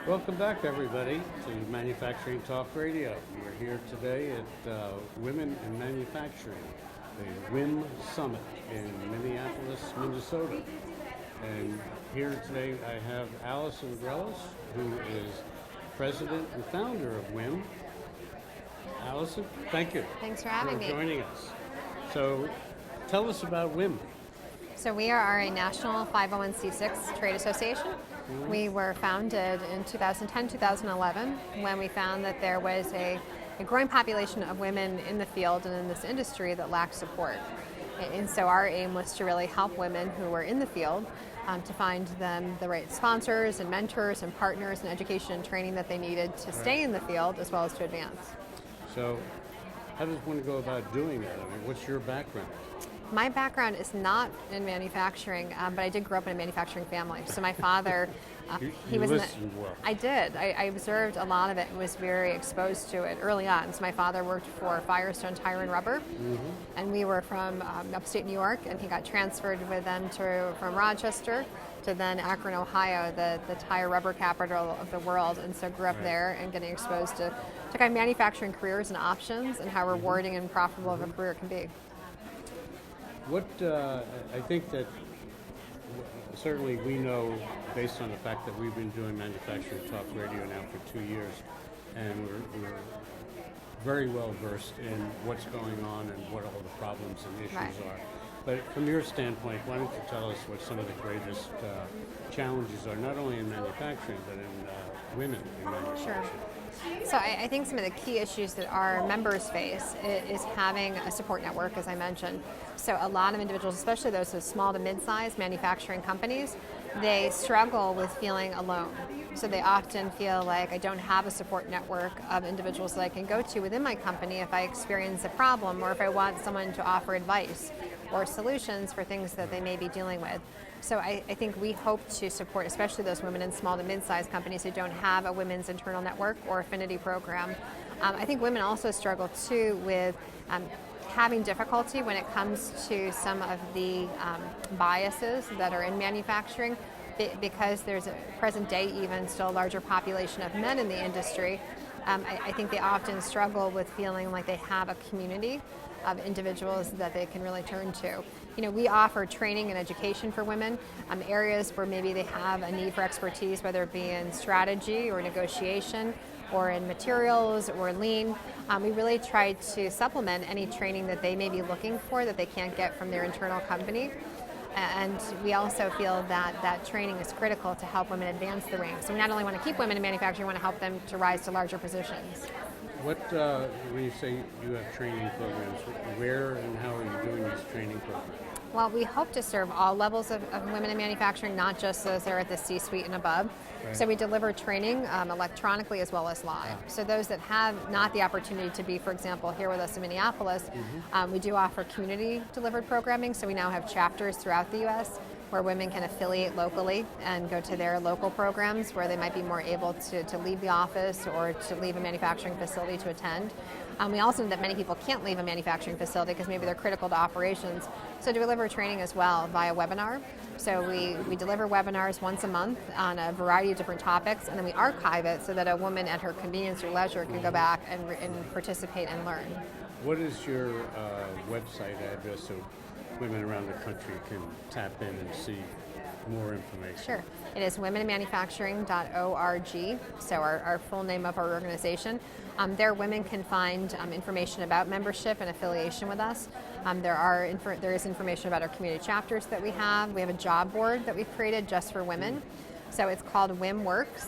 Welcome back, everybody, to Manufacturing Talk Radio. We're here today at Women in Manufacturing, the WiM Summit in Minneapolis, Minnesota. And here today I have Allison Grealis, who is president and founder of WiM. Allison, thank you. Thanks for having me. Joining us. So, tell us about WiM. So we are a national 501c6 trade association. We were founded in 2010, 2011 when we found that there was a growing population of women in the field and in this industry that lacked support. And so our aim was to really help women who were in the field to find them the right sponsors and mentors and partners and education and training that they needed to stay in the field as well as to advance. So how does one go about doing that? I mean, what's your background? My background is not in manufacturing, but I did grow up in a manufacturing family. So my father, he was listened well. I did. I observed a lot of it and was very exposed to it early on. So my father worked for Firestone Tire and Rubber, and we were from upstate New York, and he got transferred with them from Rochester to then Akron, Ohio, the tire rubber capital of the world, and so grew up there and getting exposed to kind of manufacturing careers and options and how rewarding and profitable of a career it can be. What I think that certainly we know, based on the fact that we've been doing Manufacturing Talk Radio now for 2 years, and we're very well versed in what's going on and what all the problems and issues are. But from your standpoint, why don't you tell us what some of the greatest challenges are, not only in manufacturing, but in women in manufacturing? Sure. So I think some of the key issues that our members face is having a support network, as I mentioned. So a lot of individuals, especially those with small to mid-sized manufacturing companies, they struggle with feeling alone. So they often feel like I don't have a support network of individuals that I can go to within my company if I experience a problem or if I want someone to offer advice or solutions for things that they may be dealing with. So I think we hope to support especially those women in small to mid-sized companies who don't have a women's internal network or affinity program. I think women also struggle too with having difficulty when it comes to some of the biases that are in manufacturing, because there's a present day even still a larger population of men in the industry. I think they often struggle with feeling like they have a community of individuals that they can really turn to. You know, we offer training and education for women, areas where maybe they have a need for expertise, whether it be in strategy or negotiation or in materials or lean. We really try to supplement any training that they may be looking for that they can't get from their internal company. And we also feel that that training is critical to help women advance the ranks. So we not only want to keep women in manufacturing, we want to help them to rise to larger positions. What, when you say you have training programs, where and how are you doing these training programs? Well, we hope to serve all levels of women in manufacturing, not just those that are at the C-suite and above. Right. So we deliver training electronically as well as live. So those that have not the opportunity to be, for example, here with us in Minneapolis, we do offer community-delivered programming. So we now have chapters throughout the U.S. where women can affiliate locally and go to their local programs where they might be more able to leave the office or to leave a manufacturing facility to attend. We also know that many people can't leave a manufacturing facility because maybe they're critical to operations. So to deliver training as well via webinar. So we deliver webinars once a month on a variety of different topics, and then we archive it so that a woman at her convenience or leisure can go back and participate and learn. What is your website address so women around the country can tap in and see more information? Sure. It is womeninmanufacturing.org, so our full name of our organization. There women can find information about membership and affiliation with us. There is information about our community chapters that we have. We have a job board that we've created just for women. So it's called WiM Works,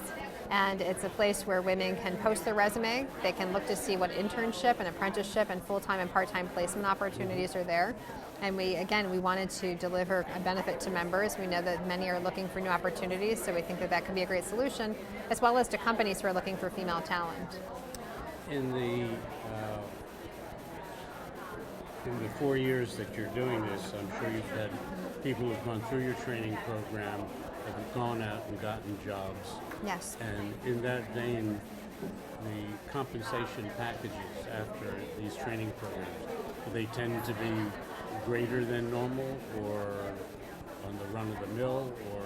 and it's a place where women can post their resume. They can look to see what internship and apprenticeship and full-time and part-time placement opportunities are there. And we wanted to deliver a benefit to members. We know that many are looking for new opportunities, so we think that could be a great solution, as well as to companies who are looking for female talent. In the 4 years that you're doing this, I'm sure you've had people who've gone through your training program, have gone out and gotten jobs. Yes. And in that vein, the compensation packages after these training programs, do they tend to be greater than normal or on the run of the mill, or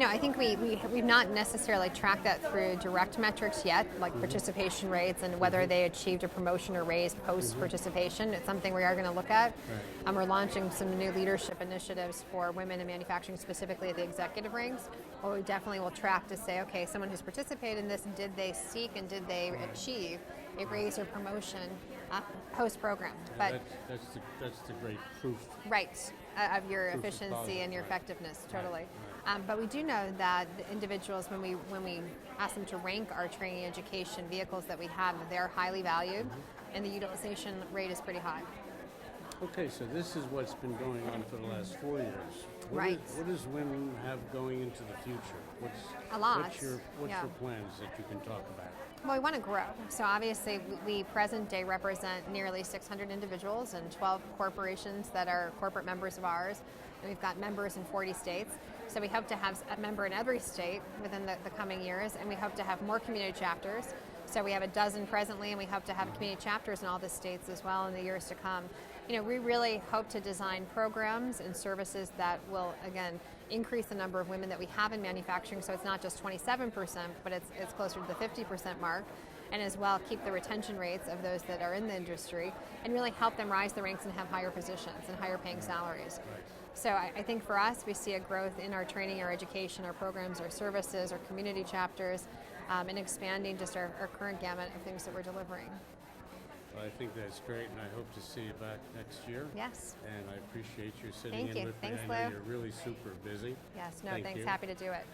I think we've not necessarily tracked that through direct metrics yet, like participation rates and whether they achieved a promotion or raise post-participation. It's something we are going to look at. Right. We're launching some new leadership initiatives for women in manufacturing, specifically at the executive ranks, where we definitely will track to say, okay, someone who's participated in this, did they seek and did they achieve a raise or promotion post-program? Yeah, that's the great proof. Right, of your Proof of efficiency positive, and your right. effectiveness, totally. Right. But we do know that the individuals, when we ask them to rank our training education vehicles that we have, they're highly valued, and the utilization rate is pretty high. Okay, so this is what's been going on for the last 4 years. Right. What does WiM have going into the future? A lot. What's your plans that you can talk about? Well, we want to grow. So obviously, we present day represent nearly 600 individuals and 12 corporations that are corporate members of ours. And we've got members in 40 states. So we hope to have a member in every state within the coming years. And we hope to have more community chapters. So we have a dozen presently, and we hope to have community chapters in all the states as well in the years to come. We really hope to design programs and services that will, again, increase the number of women that we have in manufacturing, so it's not just 27%, but it's closer to the 50% mark, and as well keep the retention rates of those that are in the industry, and really help them rise the ranks and have higher positions and higher paying salaries. Right. So I think for us, we see a growth in our training, our education, our programs, our services, our community chapters, and expanding just our current gamut of things that we're delivering. Well, I think that's great, and I hope to see you back next year. Yes. And I appreciate you sitting Thank in you. with Thanks, me. I know Lou. you're really super busy. Yes, no, Thank thanks. you. Happy to do it.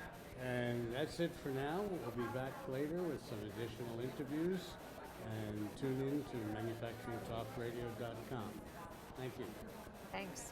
And that's it for now. We'll be back later with some additional interviews. And tune in to manufacturingtalkradio.com. Thank you. Thanks.